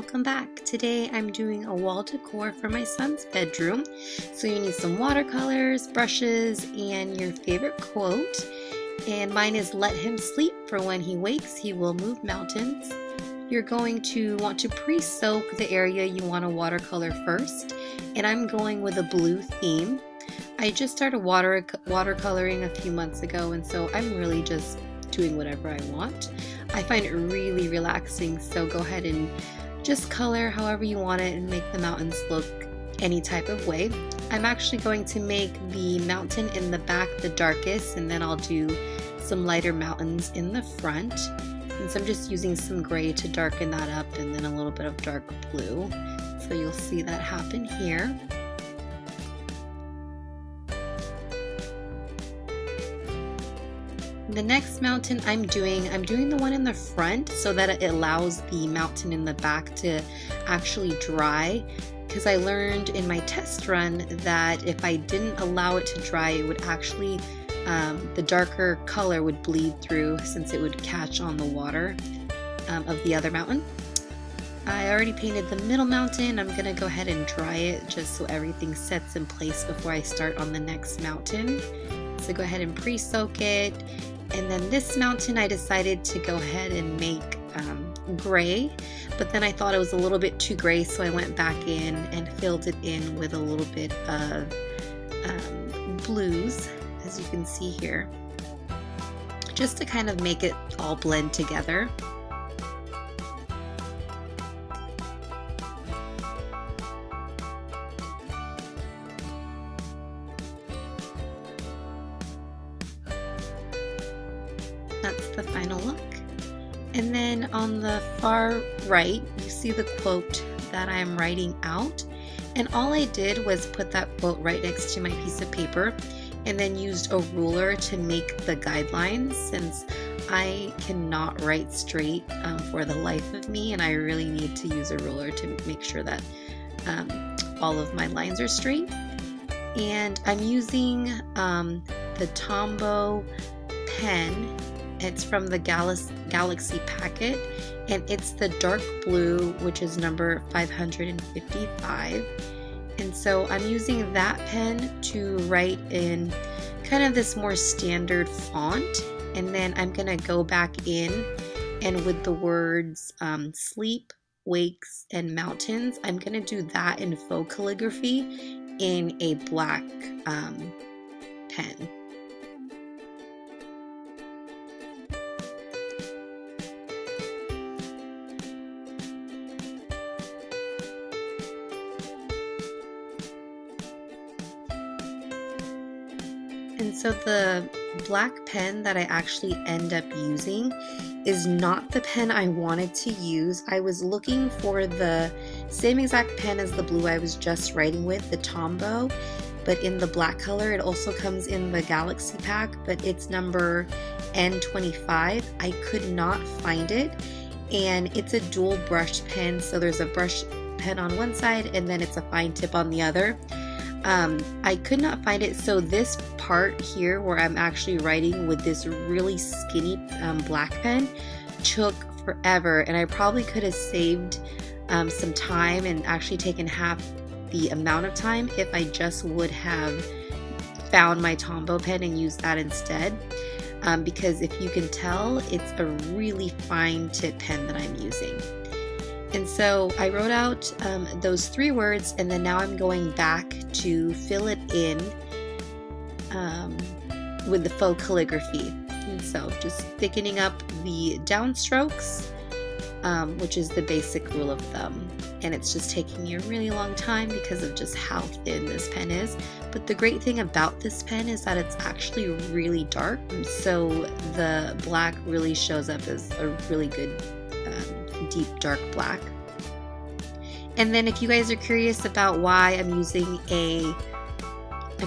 welcome back. Today I'm doing a wall decor for my son's bedroom. So you need some watercolors, brushes, and your favorite quote. And mine is, "Let him sleep, for when he wakes he will move mountains." You're going to want to pre-soak the area you want to watercolor first. And I'm going with a blue theme. I just started watercoloring a few months ago, and so I'm really just doing whatever I want. I find it really relaxing, so go ahead and just color however you want it and make the mountains look any type of way. I'm actually going to make the mountain in the back the darkest, and then I'll do some lighter mountains in the front. And so I'm just using some gray to darken that up, and then a little bit of dark blue. So you'll see that happen here. The next mountain I'm doing the one in the front so that it allows the mountain in the back to actually dry, because I learned in my test run that if I didn't allow it to dry, it would actually, the darker color would bleed through since it would catch on the water of the other mountain. I already painted the middle mountain. I'm going to go ahead and dry it just so everything sets in place before I start on the next mountain. So go ahead and pre-soak it. And then this mountain I decided to go ahead and make gray, but then I thought it was a little bit too gray, so I went back in and filled it in with a little bit of blues, as you can see here, just to kind of make it all blend together. That's the final look. And then on the far right, you see the quote that I'm writing out. And all I did was put that quote right next to my piece of paper and then used a ruler to make the guidelines, since I cannot write straight for the life of me, and I really need to use a ruler to make sure that all of my lines are straight. And I'm using the Tombow pen. It's from the Galaxy packet, and it's the dark blue, which is number 555. And so I'm using that pen to write in kind of this more standard font, and then I'm gonna go back in, and with the words sleep, wakes, and mountains, I'm gonna do that in faux calligraphy in a black pen. And so the black pen that I actually end up using is not the pen I wanted to use. I was looking for the same exact pen as the blue I was just writing with, the Tombow, but in the black color. It also comes in the Galaxy pack, but it's number N25. I could not find it, and it's a dual brush pen, so there's a brush pen on one side and then it's a fine tip on the other. I could not find it, so this part here where I'm actually writing with this really skinny black pen took forever, and I probably could have saved some time and actually taken half the amount of time if I just would have found my Tombow pen and used that instead, because if you can tell, it's a really fine tip pen that I'm using. And so I wrote out those three words, and then now I'm going back to fill it in with the faux calligraphy. And so just thickening up the downstrokes, which is the basic rule of thumb. And it's just taking me a really long time because of just how thin this pen is. But the great thing about this pen is that it's actually really dark, so the black really shows up as a really good deep dark black. And then if you guys are curious about why I'm using a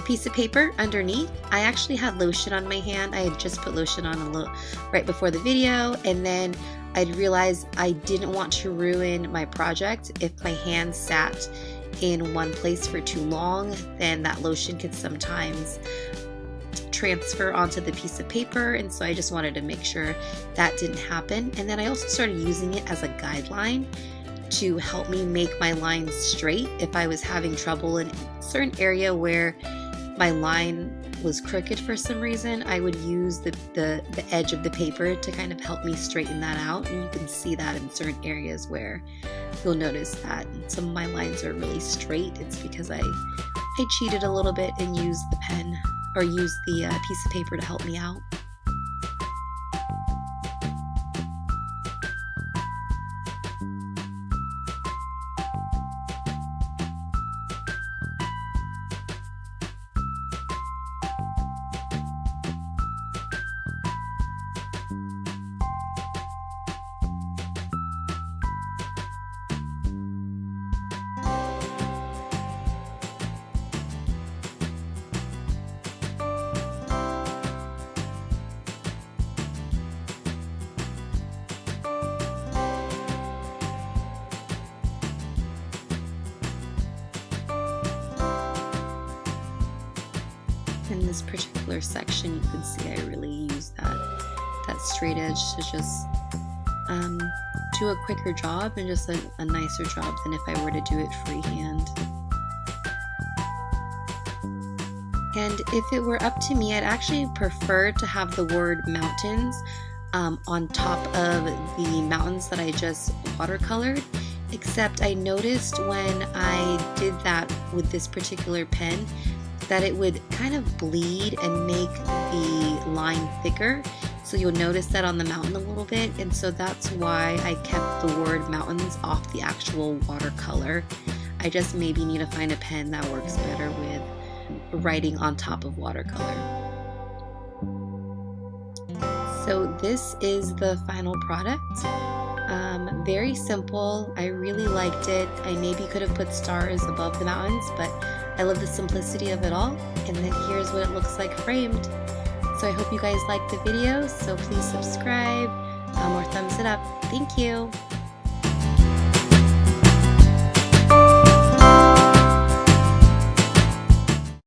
piece of paper underneath, I actually had lotion on my hand. I had just put lotion on a little right before the video, and then I realized I didn't want to ruin my project. If my hand sat in one place for too long, then that lotion could sometimes transfer onto the piece of paper, and so I just wanted to make sure that didn't happen. And then I also started using it as a guideline to help me make my lines straight. If I was having trouble in a certain area where my line was crooked for some reason, I would use the edge of the paper to kind of help me straighten that out. And you can see that in certain areas where you'll notice that some of my lines are really straight. It's because I cheated a little bit and used the pen or used the piece of paper to help me out. In this particular section, you can see I really use that straight edge to just do a quicker job and just a nicer job than if I were to do it freehand. And if it were up to me, I'd actually prefer to have the word mountains on top of the mountains that I just watercolored, except I noticed when I did that with this particular pen that it would kind of bleed and make the line thicker. So you'll notice that on the mountain a little bit, and so that's why I kept the word mountains off the actual watercolor. I just maybe need to find a pen that works better with writing on top of watercolor. So this is the final product. Very simple. I really liked it. I maybe could have put stars above the mountains, but I love the simplicity of it all. And then here's what it looks like framed. So I hope you guys liked the video, so please subscribe or thumbs it up. Thank you.